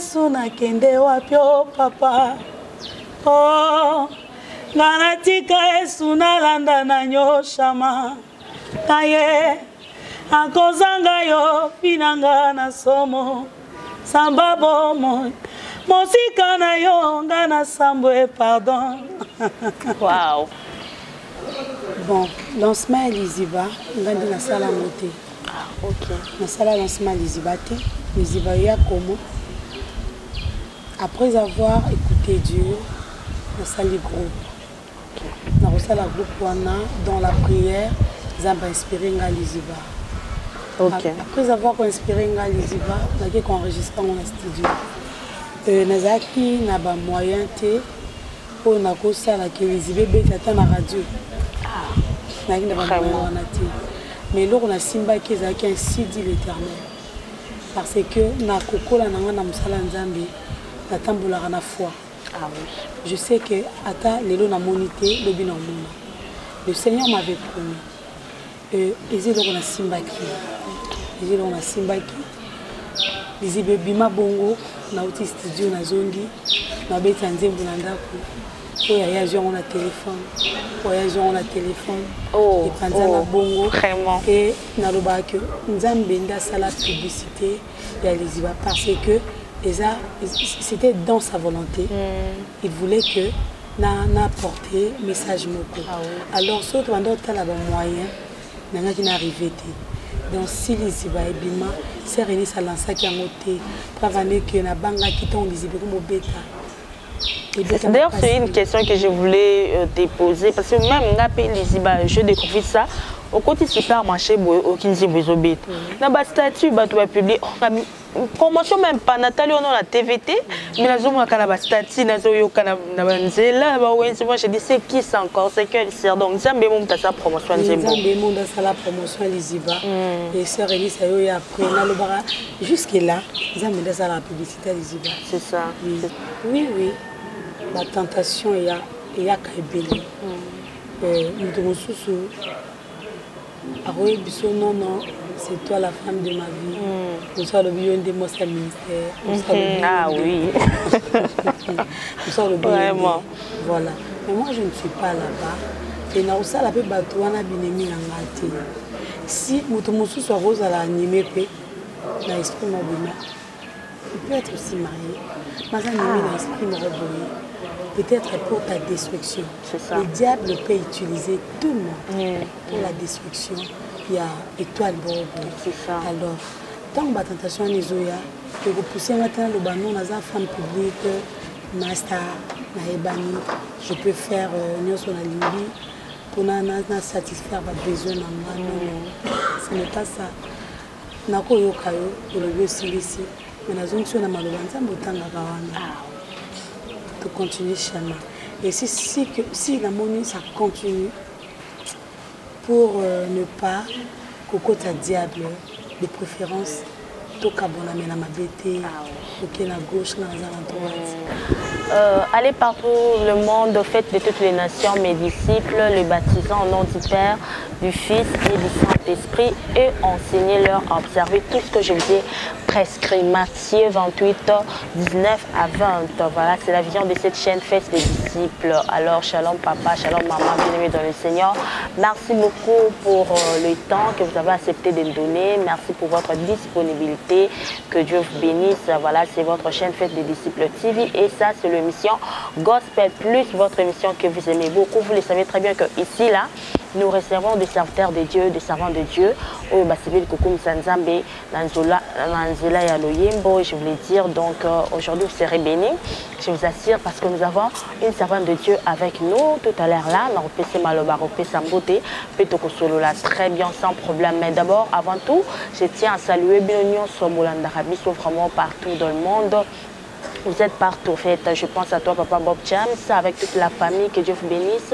Yesu nakende wapi o papa. Oh, ngana tika Yesu nalanda na nyoshama. Naye akozanga yo pinanga na somo. Sambabo mo. Mosika na yo ngana sambwe pardon. Wow. Bon, lancement Liziba, ngandi na sala moté. Ah, OK. Na sala lancement Liziba te, Liziba ya comment. Après avoir écouté Dieu, na sali groupe. Na sala groupe wana dans la prière, zamba inspiré nga Liziba. OK. Après avoir inspiré nga Liziba, na ke enregistré mon studio. Nazaki na ba moyen te pour na ko sala ke Liziba betata na radio. Mais là, on a simba qui est ainsi dit l'Éternel. Parce que na kokola na ngana musala nzambe na tambola na foi. Ah oui. Je sais que ata lelo na monité lobi na mona. Le Seigneur m'avait promis. Ezelo on a simba qui. Ezelo on a simba qui. Lizibe bima bongo na uti studio na zongi na beta nzembo na ndako. Voyage on a téléphone, voyage on a téléphone. Oh, et pendant la bongo vraiment. Et na loba que nzambe nda sala publicité ya Liziba parce que c'était dans sa volonté. Il voulait que na porter message moko. Ah, oui. Alors surtout pendant tala ba moyen nanga qui n'arrivait pas. Donc si Liziba et bima c'est René ça lança qui a monté travailler que na banga qui ton Liziba comme bêta. D'ailleurs, c'est une question que je voulais te poser parce que même Ngapé Liziba, je découvre ça au côté supermarché au Kinzi Bozobet. Dans le statut, tu vas publier promotion même pas Nathalie on a la TVT, mais la zone à la statut, na zoyo kana na banzela, moi je dis c'est qui c'est encore, c'est quel sert donc Zambé mon ta sa promotion Zambé. Zambé mon ta la promotion Liziba et sœur Elise a eu après na le bara jusque là Zambé ta la publicité Liziba. C'est ça. Oui. La tentation est à Kaibeli. Nous sommes Aroé Bisso, non, c'est toi la femme de ma vie. Nous sommes le bilan de mon ministère. Ah oui. Nous sommes le bilan. Vraiment. Voilà. Mais moi, je ne suis pas là-bas. Et nous sommes là-bas, nous sommes binemi en gâté. Si nous sommes rose à l'animé, dans l'esprit mobile, il peut être aussi marié. Mais animé dans l'esprit mobile. Peut-être pour ta destruction. Le diable peut utiliser tout le monde pour la destruction. Il y a étoile Bobo. Alors, tant que la tentation est Zoya, que vous poussez maintenant le banon dans la femme publique, Master, Naebani, je peux faire Nyoso Nalimbi pour satisfaire vos besoins. Non, ce n'est pas ça. Nako yokayo, pour le lieu ici, mais la zone sur la malobanza, botanga kawana. De continuer chemin. Et si la monnaie ça continue pour ne pas coco ta diable de préférence tout cabona mais na mabete ok na gauche na droite. Allez partout le monde, faites de toutes les nations mes disciples, les baptisant au nom du Père, du Fils et du Saint-Esprit et enseignez-leur à observer tout ce que je vous ai prescrit. Matthieu 28, 19 à 20. Voilà, c'est la vision de cette chaîne Faites des disciples. Alors, shalom papa, shalom maman, bien-aimés dans le Seigneur. Merci beaucoup pour le temps que vous avez accepté de me donner. Merci pour votre disponibilité. Que Dieu vous bénisse. Voilà, c'est votre chaîne Faites des disciples TV et ça, c'est l'émission Gospel Plus, votre émission que vous aimez beaucoup. Vous le savez très bien que ici, là, nous recevons des serviteurs de Dieu, des servants de Dieu. Je voulais dire, donc aujourd'hui vous serez bénis. Je vous assure parce que nous avons une servante de Dieu avec nous tout à l'heure là. Très bien, sans problème. Mais d'abord, avant tout, je tiens à saluer Bionion Somolanda Rabiso vraiment partout dans le monde. Vous êtes partout, en fait. Je pense à toi, Papa Bob James, avec toute la famille, que Dieu vous bénisse.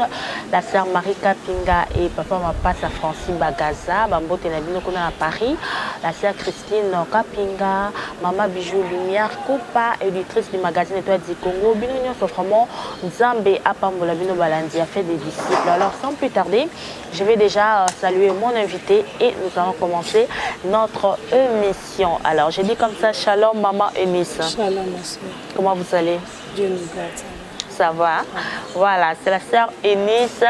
La sœur Marika Pinga et Papa Mapasa Francis Bagaza, Bambote Nabino Kona à Paris. La sœur Christine Kapinga, Maman Bijou Lumière, Coupa, éditrice du magazine Étoile du Congo. Bino vraiment Nzambe Apambola Bino Balandi a fait des disciples. Alors, sans plus tarder, je vais déjà saluer mon invité et nous allons commencer notre émission. Alors, j'ai dit comme ça, Shalom Maman Eunice. Shalom, monsieur. Comment vous allez? Dieu nous garde. Ça va. Voilà, c'est la sœur Eunice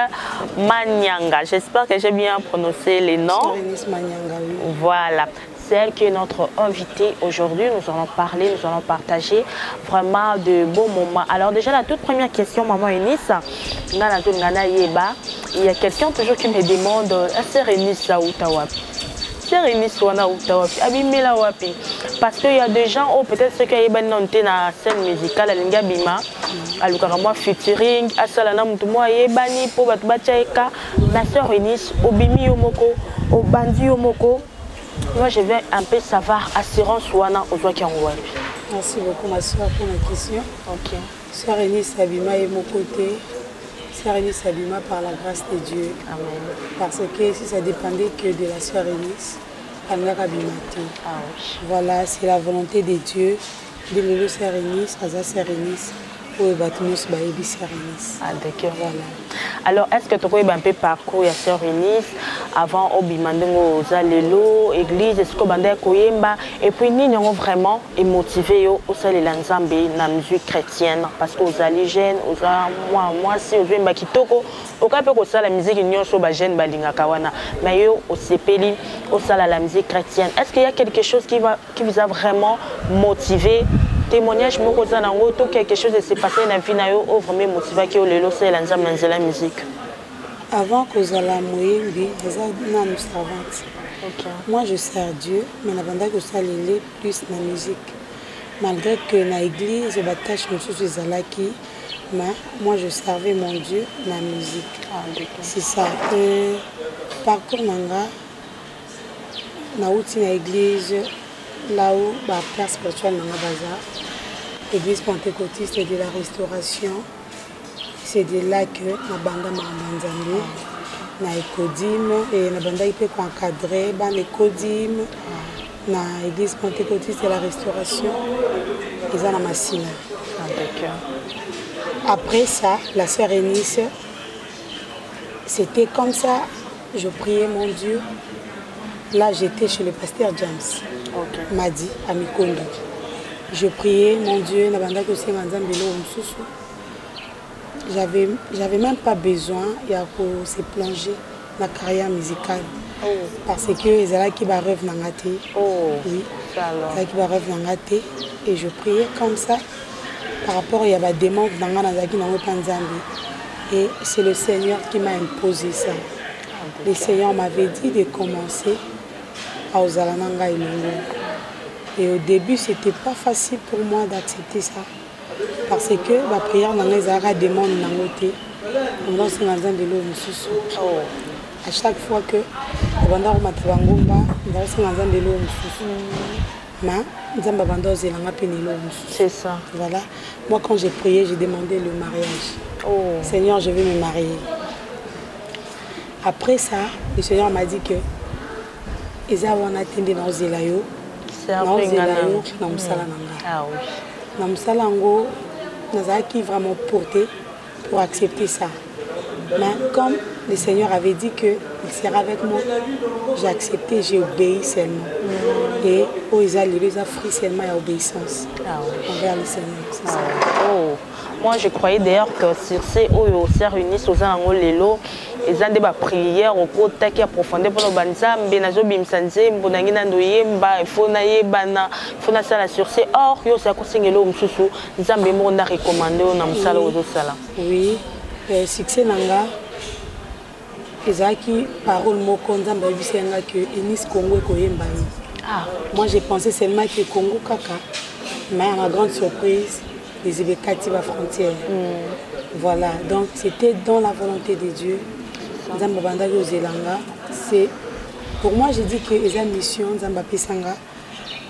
Manyanga. J'espère que j'ai bien prononcé les noms. Sœur Eunice Manyanga, oui. Voilà. C'est elle qui est notre invitée aujourd'hui. Nous allons parler, nous allons partager vraiment de beaux moments. Alors déjà, la toute première question, Maman Eunice, il y a quelqu'un toujours qui me demande, sœur Eunice Aoutawapi. Sœur Eunice Aoutawapi, Abimela Wapi. Parce qu'il y a des gens, oh, peut-être ceux qui ont été dans la scène musicale, Alinga Bima, Alukarama featuring, Asalana Moutouma, Yebani, Pobat Bachaeka, la sœur Eunice, Obimi Yomoko, Obandi Yomoko. Moi, je vais un peu savoir assurance Wana Ozwaki Wapi. Merci beaucoup, ma soeur, pour la question. Ok. Sœur Eunice Abima est mon côté. Sœur Eunice Abima par la grâce de Dieu. Amen. Parce que si ça dépendait que de la sœur Eunice, Alinga Bimati. Ah oui. Voilà, c'est la volonté de Dieu. De le sœur Eunice, Aza sœur Eunice. Oui, Batmus, Baïbi, sœur Eunice. Ah, d'accord. Voilà. Alors, est-ce que tu as un peu parcours à sœur Eunice avant Obimandengo Zalelo, église, est-ce que tu as Koyemba et puis nous sommes vraiment motivés au sein de la musique chrétienne parce que vous allez jeunes, moi si vous avez Kitoko, au cas où la musique nous sommes jeunes balinga kawana, mais au CPLI, au sein de la musique chrétienne. Est-ce qu'il y a quelque chose qui vous a vraiment motivé? Témoignage tout quelque chose de s'est passé dans la vie ou vraiment motivé que le c'est la musique. Avant que Zala Moyembi, nous servante. Moi je sers Dieu, mais je sers plus la musique. Malgré que dans l'église, je bataille je Zalaki, mais moi je servais mon Dieu dans la musique. C'est ça. Parcours nanga, na outi na l'église. Là où la place spirituelle dans le bazar, l'église pentecôtiste de la restauration, c'est de là que la bande m'a entendu, na écodim et la bande peut encadrer, ban écodim, na l'église pentecôtiste de la restauration, ils ont la machine. Après ça, la sœur Eunice, c'était comme ça, je priais mon Dieu. Là, j'étais chez le pasteur James. M'a dit à Mikondo. Je priais, mon Dieu, j'avais même pas besoin de se plonger dans la carrière musicale. Parce que les gens qui rêvent dans la tête. Oui, les gens qui rêvent dans la tête. Et je priais comme ça par rapport à des démons dans la et c'est le Seigneur qui m'a imposé ça. Le Seigneur m'avait dit de commencer à Ozalananga et Longo. Et au début, ce n'était pas facile pour moi d'accepter ça. Parce que la prière dans les arrêts demande dans côté. À chaque fois que c'est ça. Voilà. Moi, quand j'ai prié, j'ai demandé le mariage. Seigneur, je veux me marier. Après ça, le Seigneur m'a dit que Ezawa na tende na ozelayo. Na ozelayo na musala nanga. Ah oui. Na musala ngo nazaki vraiment porté pour accepter ça. Mais comme le Seigneur avait dit qu'il sera avec moi, j'ai accepté, j'ai obéi seulement. Et ils ont fruit seulement à obéissance envers le Seigneur. C'est ça. Moi, je croyais d'ailleurs que sur ces sœurs Eunice aux Angolelo, ils ont des prières au côté qui approfondissent pour le banzam, benazo bimsanze, mbonangina ndoyemba, ifona yebana, ifona sala sur ces or, yo sa kosengelo msusu, nzambe mo na recommandé na musala ozo sala. Oui, succès nanga. Ezaki parole moko nzambe bisenga que Eunice Congo koyemba. Moi j'ai pensé seulement que Congo kaka, mais à ma grande surprise, les Ibekati à frontière. Voilà, donc c'était dans la volonté de Dieu. C'est pour moi j'ai dit que les mission Nzamba Pisanga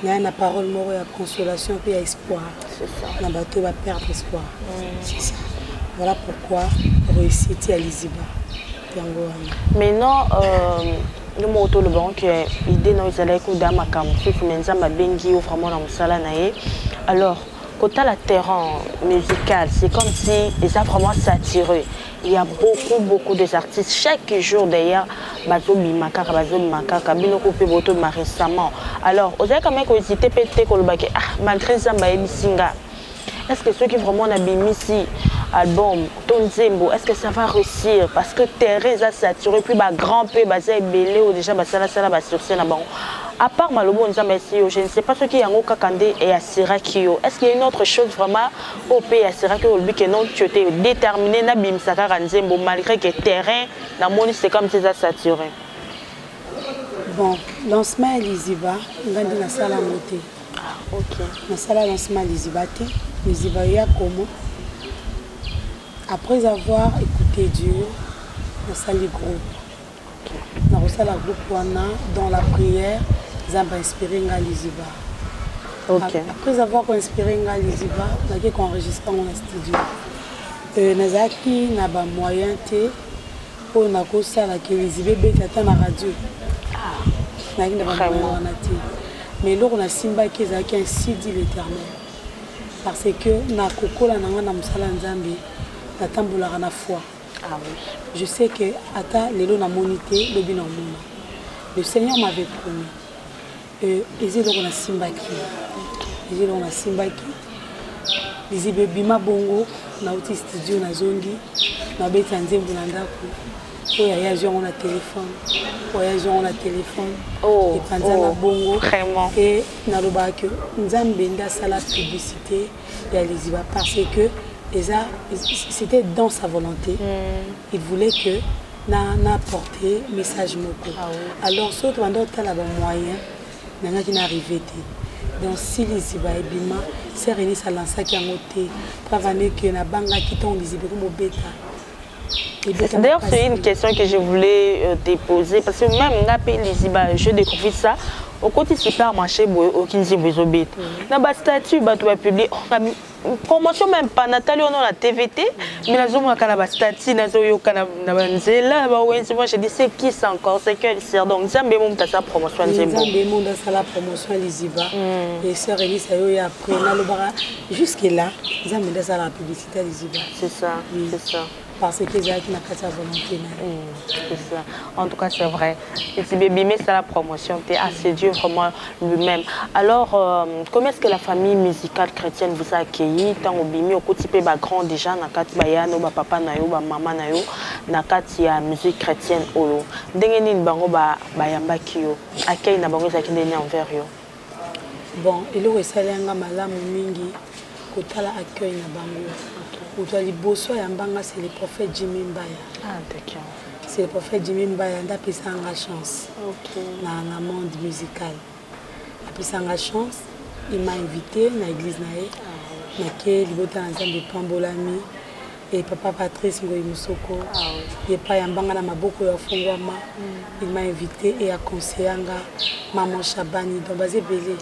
Il y a une parole mort, il y a consolation, puis il y a espoir. C'est ça. Le bateau va perdre espoir. C'est ça. Voilà pourquoi réussite à Liziba. Maintenant, le mot de le banque, l'idée nous allait que dans ma cam, si vous m'en avez bengi ou vraiment dans le salon. Alors, quand tu as la terrain musical, c'est comme si ils ont vraiment saturé. Il y a beaucoup d'artistes. Chaque jour d'ailleurs, bazo bimakaka, binoko boto récemment. Alors, vous avez quand même hésité peut-être que le bac, malgré ça, singa. Est-ce que ceux qui vraiment ont mis ici album, ton Zembo, est-ce que ça va réussir? Parce que Thérèse a saturé, puis grand peu, belé ou déjà ça sur scène. À part Malobo, je ne sais pas ce qui est en Kakande et à Sirakio. Est-ce qu'il y a une autre chose vraiment au pays à Sirakio que non, tu étais déterminé, Nabim Sakara Zembo, malgré que terrain, dans mon c'est comme si ça saturé. Bon, lancement à Liziba, on va dire la salle à monter. Ah, ok. La salle à lancement à Liziba, Liziba, il y a comment? Après avoir écouté Dieu, on a sali groupe. On a reçu la groupe dans la prière, ils ont inspiré Liziba. Okay. Après avoir inspiré Liziba, on a enregistré dans le studio. Nazaki n'a pas moyen pour na kosa la que Liziba bête na radio. Vraiment. Mais là on a simba qui est ainsi dit l'Éternel. Parce que na kokola na ngana musala nzambe. Na foi. Ah oui. Je sais que ata lelo na monité le bino mona. Le Seigneur m'avait promis. Ezelo na simbaki. Ezelo na simbaki. Lizibe bima bongo na uti studio na zongi na beta nzembo na ndako. Oya ya on a téléphone. Oya on a téléphone. Oh. Et panzana bongo. Vraiment. Et na loba que nzambe nda sala publicité ya Liziba parce que c'était dans sa volonté. Il voulait que n'apporter message moko. Ah, oui. Alors, ce qui est là moyen, qui n'est arrivé. Donc, si les Iba et Bima, c'est Rémi Salansa qui a monté, travailler que na banga qui tombe les Iba comme bêta. D'ailleurs, c'est une question que je voulais te poser parce que même les Iba, je découvre ça. Au côté supermarché, au Kinzi Bozobit. Dans le statut, tu vas publier. Promotion même pas Nathalie on a la TVT mais la zone à la statue na zo yo kana na banzela ba wenzi moi je dis c'est qui ça encore c'est quel sert donc Nzambe mon ta sa promotion Nzambe mon dans sa la promotion Liziba et sœur Elisa yo ya après na lobara jusque là Nzambe dans sa la publicité Liziba c'est ça c'est ça parce que j'ai qui n'a pas sa volonté c'est ça en tout cas c'est vrai et si bébé mais ça la promotion t'es assez Dieu vraiment lui-même alors comment est-ce que la famille musicale chrétienne vous a accueilli tant au bimi au côté pe ba grand déjà na kati ba yano ba papa na yo ba maman na yo na kati ya musique chrétienne oyo ndenge nini bango ba yambaki yo accueil na bango za kindeni envers yo bon elo esalenga malamu mingi kotala accueil na bango Aujourd'hui, Bosso et Mbanga, c'est le prophète Jimmy Mbaya. Ah, d'accord. C'est le prophète Jimmy Mbaya, il a pris ça en chance. Ok. Dans le monde musical. Il a pris ça en chance. Il m'a invité dans l'église. Il m'a dit de Pambolami. Et papa Patrice Ngoyi Musoko. Il pas Mbanga na maboko ya fungwama. Il m'a invité et a conseillé Maman Chabani dans Bazé Belé.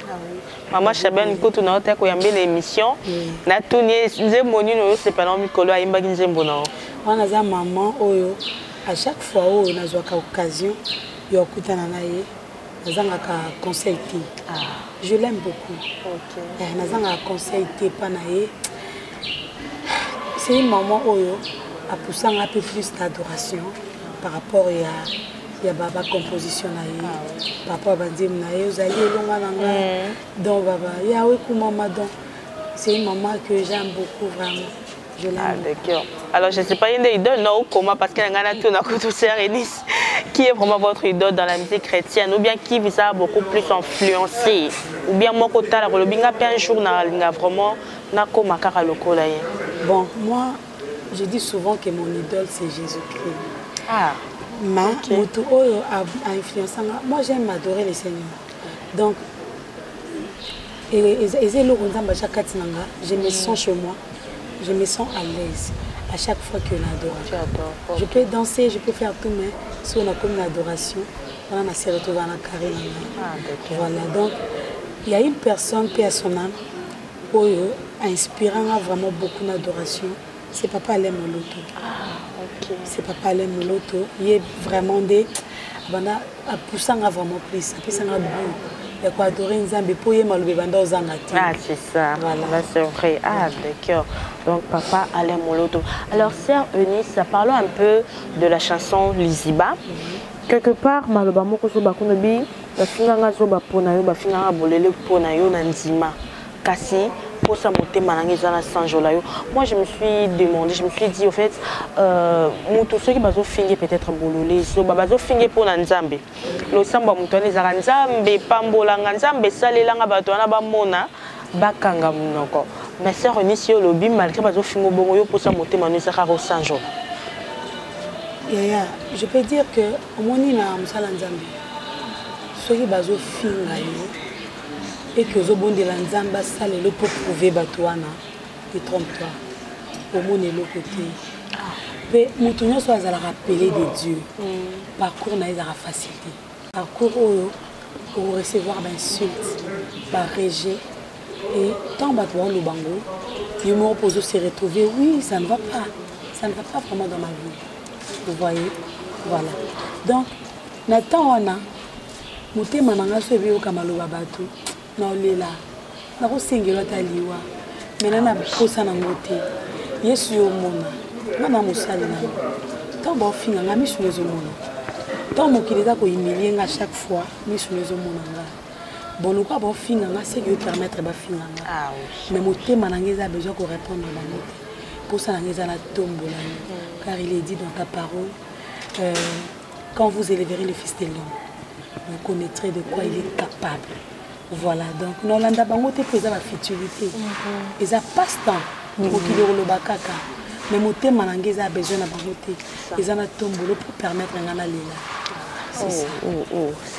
Maman Chabani pour tout notre école l'émission. Na tout nie nzemoni no c'est pas non mikolo a imba nzembo non. On a za maman oyo à chaque fois où on a joué à occasion yo kutana na ye nazanga ka conseil ti. Je l'aime beaucoup. OK. Nazanga conseil ti pa na ye. C'est une maman oyo a poussé un peu plus d'adoration par rapport à la composition par rapport à Bandim nae vous allez longa nanga donc baba ya oui maman donc c'est une maman que j'aime beaucoup vraiment je l'aime. Ah d'accord. Alors je sais pas une idole non comment parce qu'elle a tout na couteau sœur Enis qui est vraiment votre idole dans la musique chrétienne ou bien qui vous a beaucoup plus influencé ou bien moi côté la kolobinga pe un jour na linga vraiment na ko makara lokola ye. Bon, moi, je dis souvent que mon idole, c'est Jésus-Christ. Ah, mais a influencé. Moi, j'aime adorer le Seigneur. Donc, je me sens chez moi, je me sens à l'aise à chaque fois qu'on adore. Je peux danser, je peux faire tout, mais si on a comme une adoration, on a se retrouvé dans la carrière. Voilà, donc, Il y a une personne personnelle qui a inspiré vraiment beaucoup d'adoration. C'est Papa Alain Moloto. C'est Papa Alain Moloto. Il est vraiment des... Il a poussé vraiment plus. Il a il a adoré Nzambe pour y mal banda aux angati. Ah, c'est ça. Voilà, c'est vrai. Ah, d'accord. Donc, Papa Alain Moloto. Alors, sœur Eunice, parlons un peu de la chanson Liziba. Quelque part, maloba moko so bakunobi, bafinganga zo baponayo, bafinganga bolele ponayo na nzima. Kasi, pour ça monter manangezana sanjolayo. Moi, je me suis demandé, je me suis dit, au fait, tous ceux qui bazo finir peut-être bololé, so bazo finir pour Nzambe. Le samba mutone zara Nzambe, pambolanga Nzambe, salelanga batwana bamona, bakanga munoko. Mais c'est remis sur le bim malgré bazo finir bongo pour ça monter manangezana au sanjo. Je peux dire que au moins il y a Moussala Nzambe. Ceux qui bazo finir et que zo bon de la Nzamba sale le pour prouver batouana et trompe-toi. Au moins de l'autre côté. Mais moutonyo soit à la rappeler de Dieu. Parcours n'a pas facilité. Parcours pour recevoir d'insultes, par rejet et tant batouan le bango, il me repose se retrouver. Oui, ça ne va pas. Ça ne va pas vraiment dans ma vie. Vous voyez, voilà. Donc, Nathan wana, mouté mananga sobi au kamalo babatu, na olela, na ko singelo taliwa, menana posa na ngote, Yesu yo mona, na musali na. Tant ba finga nga misu lezo mona. Tant mokileza ko humilier à chaque fois, misu lezo mona nga. Bon, le quoi ba finga nga c'est que permettre ba finga nga. Ah oui. Mais mouté mananga a besoin qu'on réponde à la note. Pour ça, la tombe, car il est dit dans ta parole, quand vous élèverez le Fils de l'homme, vous connaîtrez de quoi il est capable. Voilà, donc, nous avons besoin de la futurité. Ils ont passe-temps, pour qu'il y ait le bakaka. Mais nous avons besoin de la beauté. Ils ont un tombe pour permettre de aller là.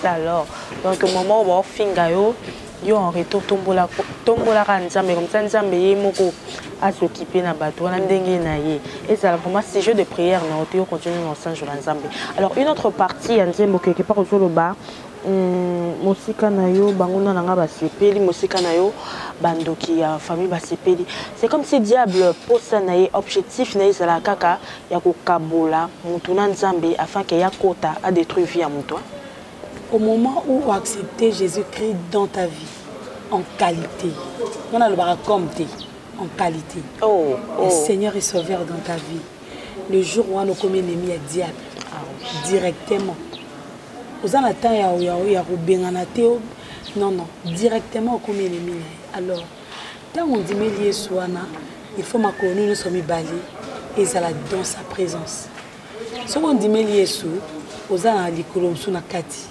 Ça alors. Donc, au moment où on finit, yo en retour tombola Nzambe comme ça Nzambe yemoko à s'occuper na bateau na ndenge na ye et ça vraiment c'est jeu de prière na oto continuer dans Saint Jour Nzambe. Alors une autre partie Nzambe quelque part au loba musika na yo banguna nanga ba sepeli musika na yo bandoki ya famille ba sepeli. C'est comme si diable pour ça na ye objectif na izala kaka ya ko kabola mutu na Nzambe afin que ya kota a détruire vie à mutu. Au moment où tu as accepté Jésus-Christ dans ta vie, en qualité, on a le barakomte en qualité. Le Seigneur est sauveur dans ta vie. Le jour où on a commis l'ennemi est diable, directement. Vous avez temps non, directement on commet l'ennemi. Alors, quand on dit il faut que nous sommes balés et ça dans sa présence. Si on dit vous avez na kati.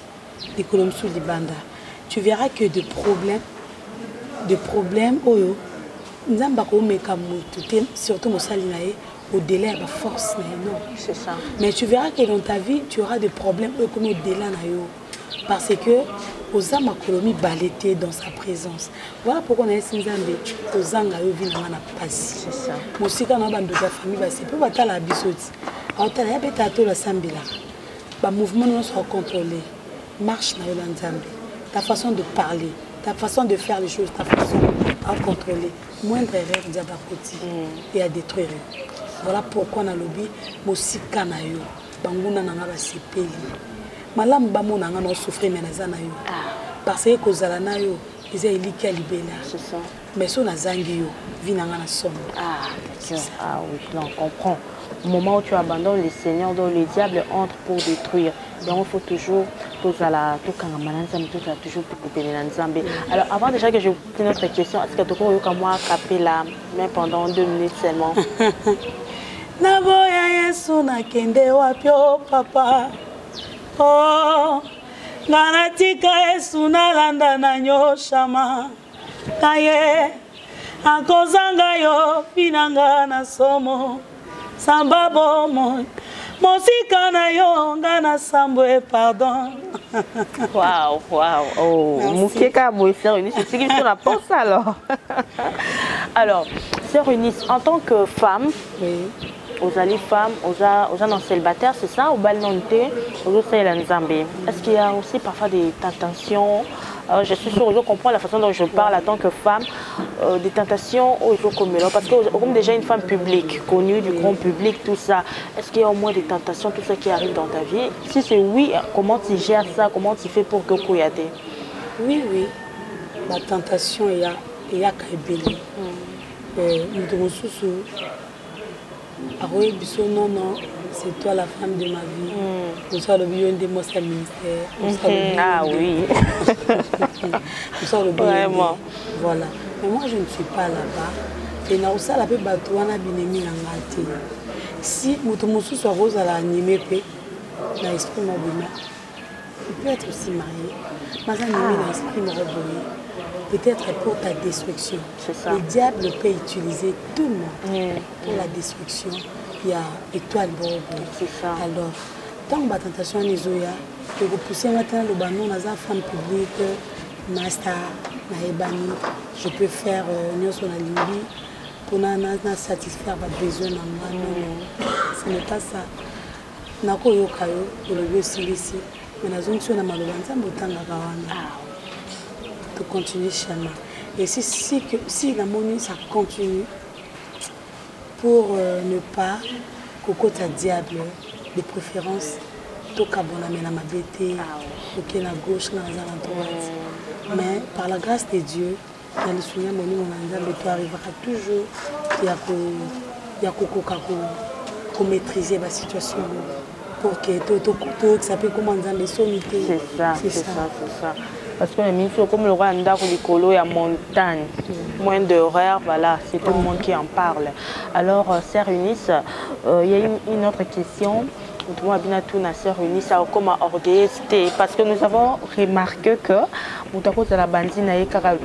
Tu verras que de problèmes, surtout au-delà de la force. C'est ça. Mais tu verras que dans ta vie, tu auras des problèmes au-delà. Parce que aux âmes balété dans sa présence. Voilà pourquoi on a essayé aux âmes c'est ça. Musika na bando ta famille c'est peu batala bisoti. Autala beta to la sambila. Ba mouvement non soit contrôlé. Marche na Nzambe. Ta façon de parler, ta façon de faire les choses, ta façon à contrôler. Moindre erreur diabakoti et à détruire. Voilà pourquoi on a lobby musika na yo. Banguna na ba sepeli. Malam bamo na nga souffrir menazana yo. Parce que kozala na yo, ils ont élité à libéla. C'est ça. Mais si on a zangi yo, vina nga na somme. Ah oui, on comprend. Au moment où tu abandonnes le Seigneur, dont le diable entre pour détruire. Donc il faut toujours toujours couper les Nzambe. Alors avant déjà que je vous pose une autre question, est-ce que tu peux moi caper la main pendant 2 minutes seulement? Naboya Yesu na kende wapio papa. Oh, nanatika Yesu na landa na nyoshama. Kaye, akozanga yo pinanga na somo. Sambabo mo. Mosika na yo ngana sambwe pardon. Waouh. Oh, Moukeka Sœur Eunice, c'est qui la pense alors. Alors, Sœur Eunice, en tant que femme, aux alliés femmes, aux célibataires, c'est ça, au bal non aux Nzambe. Est-ce qu'il y a aussi parfois des tentations Alors, je suis sûre, je comprends la façon dont je parle en tant que femme, des tentations au jour comme là. Parce que comme déjà une femme publique, connue du grand public, tout ça, est-ce qu'il y a au moins des tentations, tout ça qui arrive dans ta vie? Si c'est oui, comment tu gères ça? Comment tu fais pour que Kouyate? Oui, oui. La tentation, il y a Kaibeli. Non, non, c'est toi la femme de ma vie. Nous sommes le bio de mon ministère. Ah oui. Nous sommes le bio. Vraiment. Voilà. Mais moi, je ne suis pas là-bas. Et nous sommes là-bas, nous sommes si nous sommes rose à l'animé, dans l'esprit mobile, il peut être aussi marié. Mais animé dans l'esprit mobile. Peut-être pour ta destruction. Le diable peut utiliser tout le monde pour la destruction. Il y a étoile Bobo. Alors, tant que la tentation est zoya, que vous poussez maintenant le banon dans la femme publique, master, naebani, je peux faire union sur la ligne pour satisfaire vos besoins. Non, ce n'est pas ça. Nako yokayo pour le lieu ici, mais la zone sur la malobanza botanga kawana. De continuer chemin. Et si la monnaie ça continue pour ne pas cocotte à diable de préférence tout cabona mais la mabete ok la gauche la droite mais par la grâce de Dieu dans le souvenir mon nom tu arriveras toujours il y a coco maîtriser la situation pour que tout ça peut commencer les sonnités. C'est ça. Parce que les ministres, comme le roi Ndako Likolo et à montagne, moins d'horaires, voilà, c'est tout le monde qui en parle. Alors, Sœur Eunice, il y a une autre question. Nous avons Sœur Eunice, comme orgueilleusité, parce que nous avons remarqué que nous avons la bandine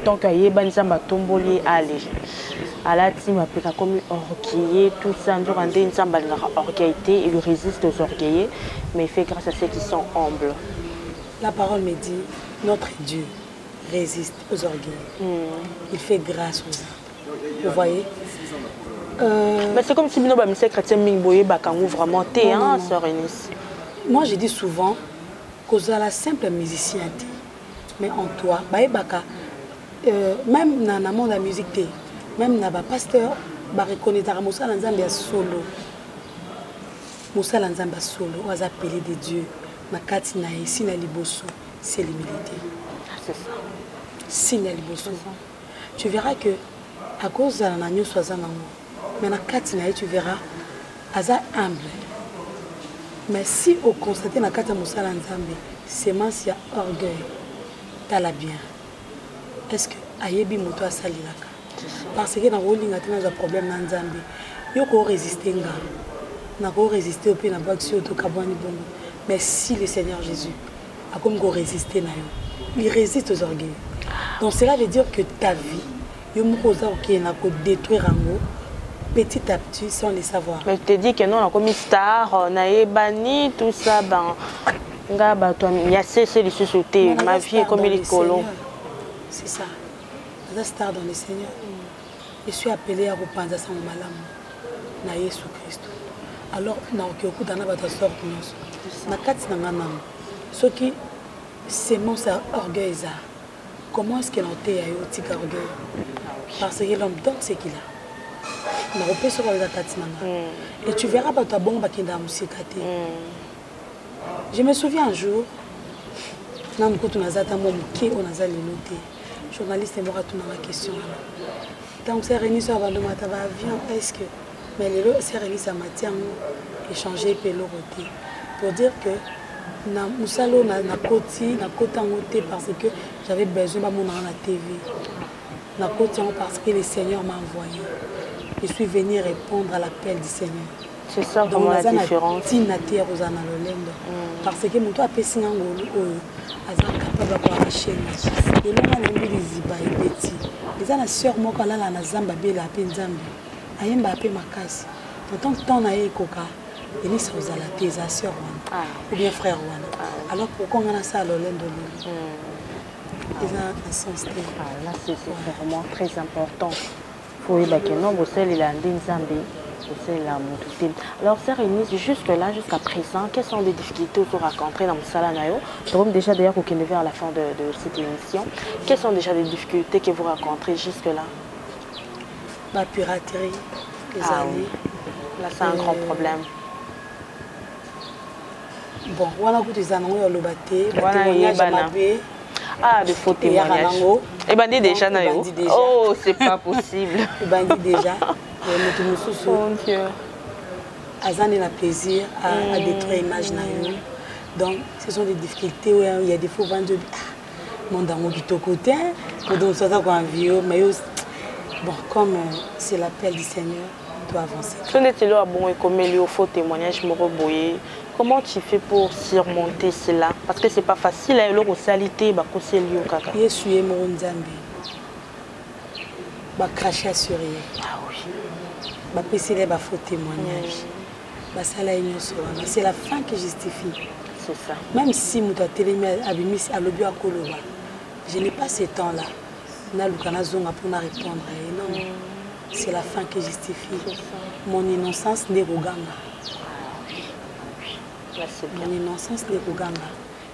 tant qu'il y a un tomboli aller. À la team, comme orgueillé, tout ça, nous avons une orgueillité, il résiste aux orgueillés, mais il fait grâce à ceux qui sont humbles. La parole me dit, notre Dieu résiste aux orgueils. Il fait grâce aux hommes. Vous voyez mais c'est comme si nous avons chrétien Mingboye Bakangu vraiment t'es, hein, Sœur Eunice. Moi, je dis souvent que vous êtes la simple musicien, mais en toi, même dans le monde de la musique, même dans le pasteur, il reconnaît que Moussa Lanzamba solo. Moussa Lanzamba solo, on a appelé de Dieu. Makati na ici na liboso, c'est l'humilité. C'est ça. Si na liboso. Tu verras que à cause de la nyo soazana mais na kati na tu verras aza humble. Mais si au constater na kati Moussa Lanzambe, c'est mince ya orgueil. Tala bien. Est-ce que ayebi moto asalilaka? Parce que na rolinga tena za problème na Nzambe. Yo ko résister nga. Na ko résister au pays na baksi auto kabwani bongo. Mais si le Seigneur Jésus a comme résisté, il résiste aux orgueils. Donc cela veut dire que ta vie, il y a détruire un mot petit à petit sans le savoir. Mais tu te dis que non, on a comme une star, on a banni, tout ça, il y a cessé de se sauter. Ma vie est comme il est colon. C'est ça. La star dans le Seigneur. Je suis appelé à repenser sans malam. Na Jésus Christ. Alors, na okioku dana bata sorte nous. Na kati na ngana. Ce qui c'est mon orgueil ça. Comment est-ce qu'il a été à yotika orgueil? Parce que l'homme donne ce qu'il a. Na repé sur la kati na. Et tu verras bata bon bakenda musikate. Je me souviens un jour na mkoto na zata mo muke onaza lenoté. Journaliste me retourne la question. Donc c'est réuni sur avant de matin avion est-ce que mais les lots c'est réuni ça matière échanger peloroté pour dire que na musalo na koti na kotangoté parce que j'avais besoin de mon la TV na koti parce que le Seigneur m'a envoyé. Je suis venu répondre à l'appel du Seigneur. C'est ça vraiment la différence. Parce que mon toit pèse un golo azan capable de arracher les longs n'embili ziba et beti. Les ana sœur moi quand là na zamba bela pe nzambe. Ayemba pe makasi. Pourtant tant na ekoka. Ini ça aux ala tes sœur ou bien frère wana. Alors pourquoi on a ça à l'olendo là c'est vraiment très important. Faut y que non vous seul il a ndin nzambe. c'est la montée. Alors, sœur Eunice, jusque-là, jusqu'à présent, quelles sont les difficultés que vous rencontrez dans le salanayo? Donc, déjà, d'ailleurs, vous venez vers la fin de cette émission. Quelles sont déjà les difficultés que vous rencontrez jusque-là? La piraterie, les oui. Là, c'est un grand problème. Bon, on a beaucoup de années le bâté, témoignage à ma paix. Ah, de faux témoignages. Et bandit déjà, nayo. Oh, c'est pas possible. Et bandit déjà. Mon Dieu. Azan a plaisir à détruire l'image nayo. Donc, ce sont des difficultés où il y a des faux vendeurs. Mon dans mon côté, donc ça quoi un vieux, mais bon, comme c'est l'appel du Seigneur, on doit avancer. Tu es là bon et comme il y a faux témoignages, me reboyer. Comment tu fais pour surmonter cela? Parce que c'est pas facile, il y a salité, bah c'est lié au caca. Il suis mon Nzambe. Bah cracher sur rien. Ah oui. Bah passer les faux témoignages. Bah ça là c'est la fin qui justifie. C'est ça. Même si mon télémé abimis à l'objet à Koloba, je n'ai pas ce temps-là. Na lukana zonga pour na répondre. Non. C'est la fin qui justifie. Mon innocence n'est qu'au ganga. Mon innocence n'est qu'au ganga.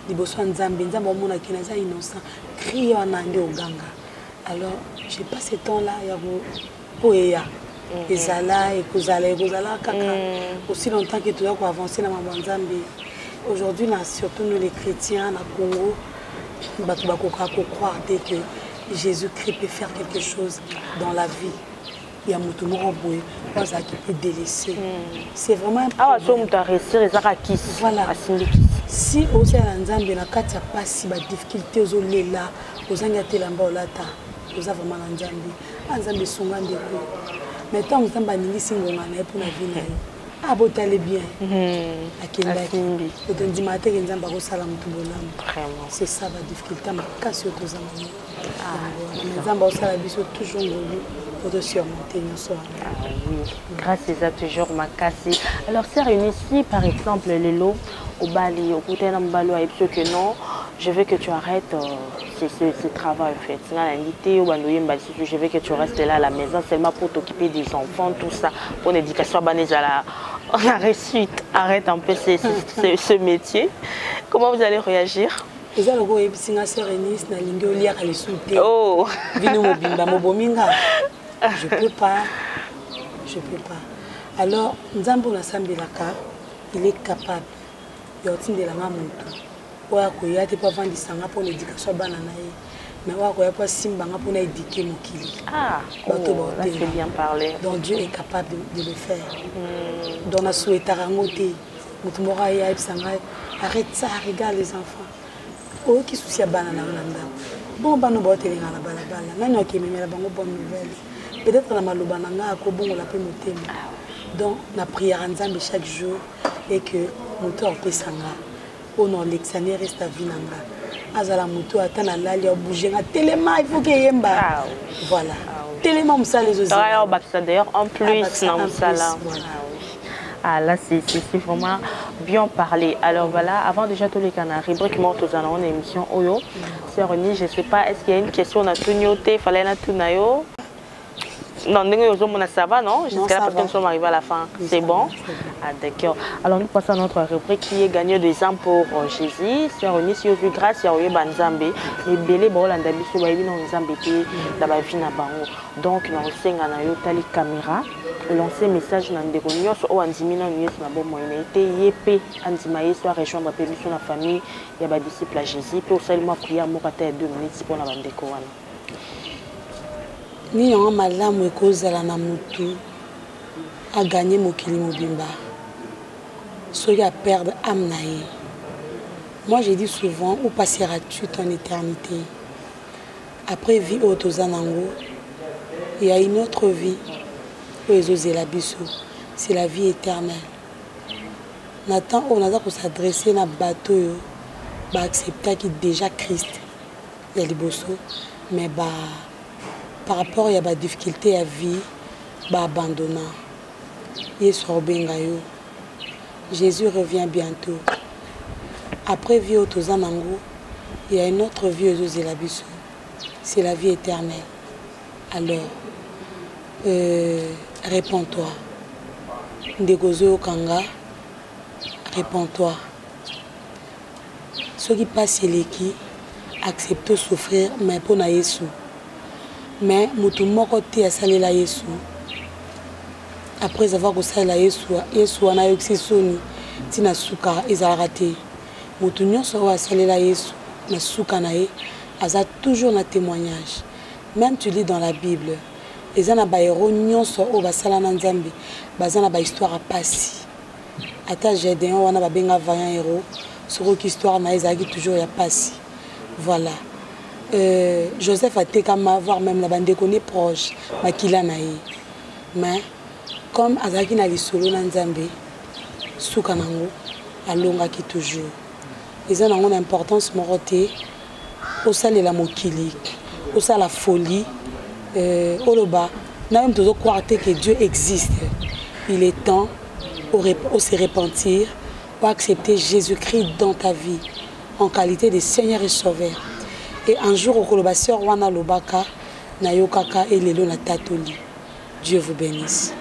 Liboso Nzambe, Nzambe omona ki naza innocent. Crier wana nde au ganga. Alors, j'ai pas ce temps-là ya pour eya. Ezala et kozala kaka. Aussi longtemps que tu dois avancer dans ma Nzambe. Aujourd'hui, surtout nous les chrétiens, na Congo, tu vas croire que Jésus-Christ peut faire quelque chose dans la vie. Il y a beaucoup de qui peut délaisser. C'est vraiment un problème. Voilà. Si vous avez un Nzambe, pas si de difficulté, vous avez là, vous avez vraiment un Nzambe. Nzambe mais tant que vous avez un Nzambe pour la vie, ah, vous allez bien. C'est ça la difficulté. Toujours pour te surmonter. Oui, grâce à ça, toujours ma casse. Alors, c'est ici, par exemple, les lots au Bali, au côté d'un balo, que non, je veux que tu arrêtes ce travail en fait. Je veux que tu restes là à la maison seulement pour t'occuper des enfants, tout ça, pour l'éducation on a réussi. Arrête un peu ce métier. Comment vous allez réagir? Oh. Je peux pas. Alors, Nzambo na Sambelaka, il est capable. Il y a un peu pas vendre sanga pour l'éducation banana. Mais il y a pas simbanga pour éduquer mon kili. Ah, là c'est bien parlé. Donc Dieu est capable de le faire. Donc on a souhaité ramoter. Arrête ça, regarde les enfants. Oh, qui soucie à banana nanda. Bon, bano bote les gars la balabala. Nani qui me met la bonne nouvelle. Peut-être la malobananga a bon la paix moté. Donc la prière en Nzambe chaque jour et que mon tour peut sanga. Oh non, l'examen reste à vie nanga. Azala moto atana lali a bouger na téléma il faut que yemba. Voilà. Téléma ça les autres. D'ailleurs en plus non ça là. Ah là c'est vraiment bien parlé. Alors voilà, avant déjà tous les canards, rubrique morte aux annonces émission Oyo. Sœur Eunice, je sais pas, est-ce qu'il y a une question à tout noter, fallait la tout nayo. Non, ça va, non? Jusqu'à là, parce que nous sommes arrivés à la fin. C'est bon? Ah, d'accord. Alors, nous passons à notre rubrique qui est gagner des âmes pour Jésus. Sœur Eunice, il y a grâce à Nzambe. Et Bélé, Bolanda, Bissou, Baïbi, non, Nzambe, dans la vie, donc, nous avons une caméra. Lancer message dans des réunions ou andimi na nièce na bon moyen été yépé andima soit rejoindre permission la famille il y a des disciples à Jésus pour seulement prier mo kata 2 minutes pour na bandeko wana ni yon malamu ekozala na mutu a gagner mokili mobimba soki a perdre âme na ye. Moi je dis souvent où passeras-tu ton éternité après vie autozanango il y a une autre vie. C'est la vie éternelle. Nathan, on a s'adresser à bateau, accepter qu'il déjà Christ, il y a les bossos, mais par rapport à la difficulté à vie, abandonner. Jésus revient bientôt. Après vie autozanango, il y a une autre vie aux Elabiso. C'est la vie éternelle. Alors, réponds-toi. Ndegozo Kanga, réponds-toi. Ceux qui passent les qui acceptent de souffrir, mais pour na Yesu. Mais mutu moko te asali la Yesu. Après avoir gosali la Yesu, Yesu wana yoksi soni tina suka ezalaka te. Mutu nyonso oyo asali la Yesu na suka na ye aza toujours na témoignage. Même tu lis dans la Bible, eza na ba héros nyonso oyo basala na Nzambe, baza na ba histoire a pasi. Ata Gédéon wana ba benga vaillant héros, soko ki histoire na ezalaki toujours ya pasi. Voilà. Joseph a été comme avoir même la bande connaît proche, makila na ye. Mais comme azaki na lisolo na Nzambe, suka nango alonga ki toujours. Ils ont une importance moroté au sale la mokili, au sale la folie, au loba. Nous même toujours croire que Dieu existe. Il est temps de se repentir, pour accepter Jésus-Christ dans ta vie en qualité de Seigneur et Sauveur. Et un jour, au Kolobaseur, Wana Lobaka, Nayokaka et Lelo Natatoli. Dieu vous bénisse.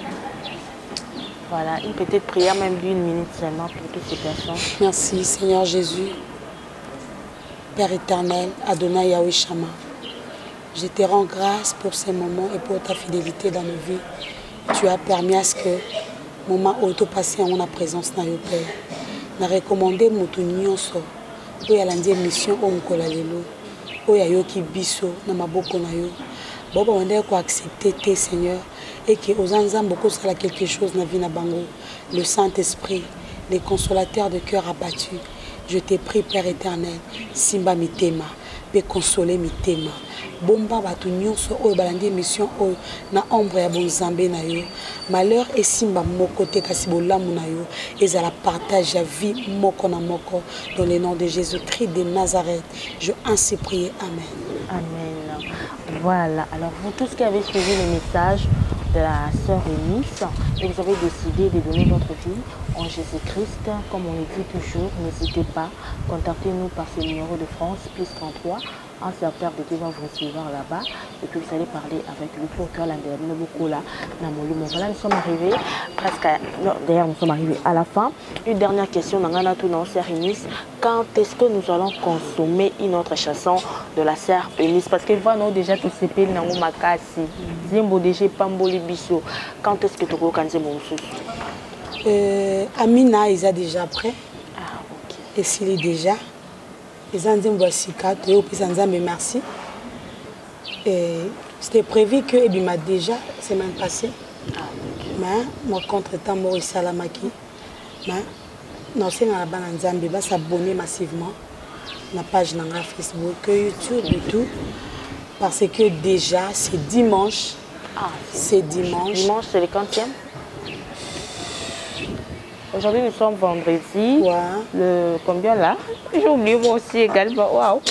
Voilà, une petite prière, même d'une minute seulement pour toutes ces personnes. Merci Seigneur Jésus, Père éternel, Adonai Yahweh Shama. Je te rends grâce pour ces moments et pour ta fidélité dans nos vies. Tu as permis à ce que moment auto-passé en la présence de notre Père. Je recommande Moutou Nyonso, où il y a la mission au Nkolalelo. Oya yoki biso na maboko na yo boba wende ko accepter te Seigneur et que aux ensemble beaucoup sala quelque chose na vie na bango le Saint-Esprit les consolateurs de cœur abattus je te prie Père éternel simba mitema pe consoler mitema bomba batu nyonso oyo balandi mission oyo na ombre ya bonzambe na yo malheur et simba moko te kasi bolamu na yo ezala partage ya vie moko na moko dans le nom de Jésus-Christ de Nazareth je ainsi prie amen. Amen. Voilà, alors vous tous qui avez suivi le message de la sœur Eunice et vous avez décidé de donner votre vie en Jésus-Christ, comme on le dit toujours, n'hésitez pas, contactez-nous par ce numéro de France, plus 33, un serviteur de Dieu va vous recevoir là-bas et puis vous allez parler avec lui pour que voilà, nous sommes arrivés presque, d'ailleurs nous sommes arrivés à la fin. Une dernière question, sœur Eunice, quand est-ce que nous allons consommer une autre chanson de la sœur Eunice? Parce que voilà, déjà tout ces pays dans makasi, zimbo déjà pamboli biso. Quand est-ce que tu vas cancer mon sous? Amina, ils sont déjà prêts. Ah, ok. Et s'il est déjà, ils ont dit que merci. C'était prévu que il m'a déjà, c'est même passé. Ah, okay. Mais moi contre-temps, Maurice Salamaki, mais non c'est dans la bande Nzambe, va s'abonner massivement à la page dans Facebook, YouTube et tout, parce que déjà c'est dimanche. Ah, c'est dimanche. Dimanche, c'est le 40e. Aujourd'hui, nous sommes vendredi. Ouais. Le combien là? J'ai oublié moi aussi également. Waouh!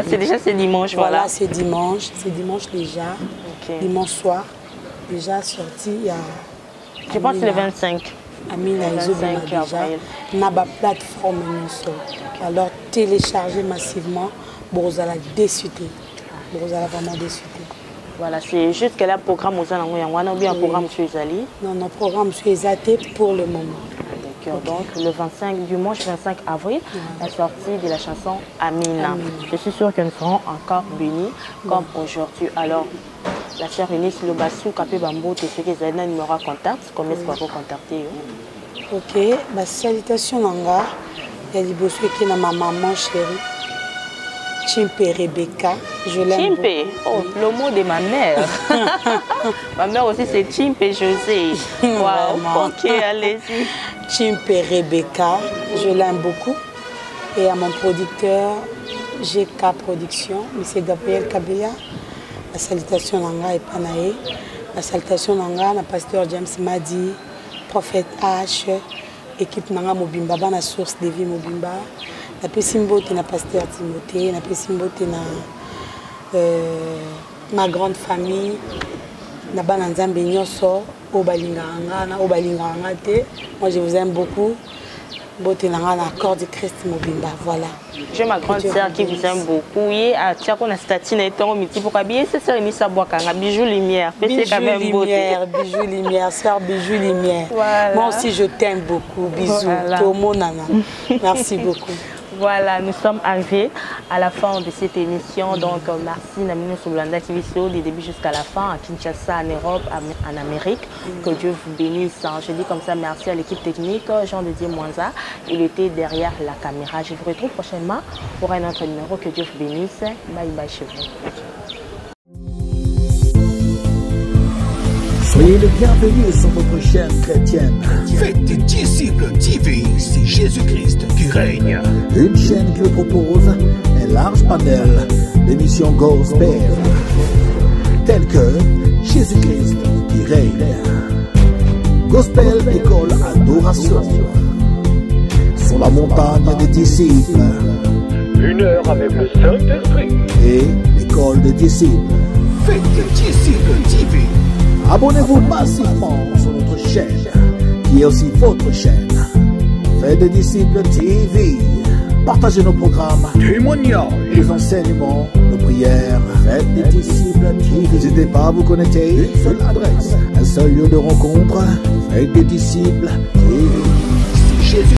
C'est déjà c'est dimanche. Voilà, c'est dimanche. C'est dimanche déjà. Okay. Dimanche soir. Déjà sorti il y a. Je pense que c'est le 25. Amina, ils ont déjà. On a ma plateforme. Alors téléchargez massivement. Bon, vous allez déçuter. Vous allez vraiment déçuter. Voilà, c'est juste que là, programme aux Alango Yangwana ou bien un programme sur Isali. Non, notre programme sur Isate pour le moment. D'accord, donc le 25, dimanche 25 avril, la sortie de la chanson Amina. Je suis sûre que nous serons encore bénis comme aujourd'hui. Alors, la sœur Eunice Lobassou, Kapé Bambo, tu sais que un numéro de contact, comment est-ce qu'on peut contacter? Ok, bah, salutations Nanga, il y a des bossus qui sont ma maman chérie. Chimpe Rebecca, je l'aime. Chimpe, oh, le mot de ma mère. Ma mère aussi c'est Chimpe José. Waouh, ok, allez-y. Chimpe Rebecca, je l'aime beaucoup. Et à mon producteur, GK Production, M. Gabriel Kabea, la salutation Nanga et Panae, la salutation Nanga, la pasteur James Madi, prophète H, équipe Nanga Mobimba, la source de vie Mobimba. Na pesimbote na pasteur Timothée, na pesimbote na ma grande famille, na bana nzambe nyonso, obalinganga na obalinganga te. Moi je vous aime beaucoup. Botelanga na corps de Christ Mobimba, voilà. J'ai ma grande sœur qui vous aime beaucoup. Oui, à tiens qu'on a statine et ton miti pour habiller c'est ça ni ça boire quand bijou lumière. C'est quand même beau. Bijou lumière, sœur bijou lumière. Voilà. Moi aussi je t'aime beaucoup. Bisous. Voilà. Tout mon nana. Merci beaucoup. Voilà, nous sommes arrivés à la fin de cette émission. Donc, merci Namino Soulanda TV du début jusqu'à la fin, à Kinshasa, en Europe, en Amérique. Que Dieu vous bénisse. Je dis comme ça, merci à l'équipe technique, Jean-Didier Mwanza. Il était derrière la caméra. Je vous retrouve prochainement pour un autre numéro. Que Dieu vous bénisse. Bye bye chez vous. Soyez les bienvenus sur votre chaîne chrétienne. Faites des disciples TV, c'est Jésus-Christ qui règne. Une chaîne qui vous propose un large panel d'émissions gospel, telles que Jésus-Christ qui règne, Gospel École Adoration, Sur la montagne des disciples, 1 heure avec le Saint-Esprit. et l'École des disciples. Faites des disciples TV. Abonnez-vous massivement sur notre chaîne, qui est aussi votre chaîne. Faites des disciples TV. Partagez nos programmes, Témoignages. les enseignements, nos prières. Faites des disciples TV. N'hésitez pas à vous connecter. Une seule adresse, un seul lieu de rencontre. Faites des disciples TV. C'est Jésus.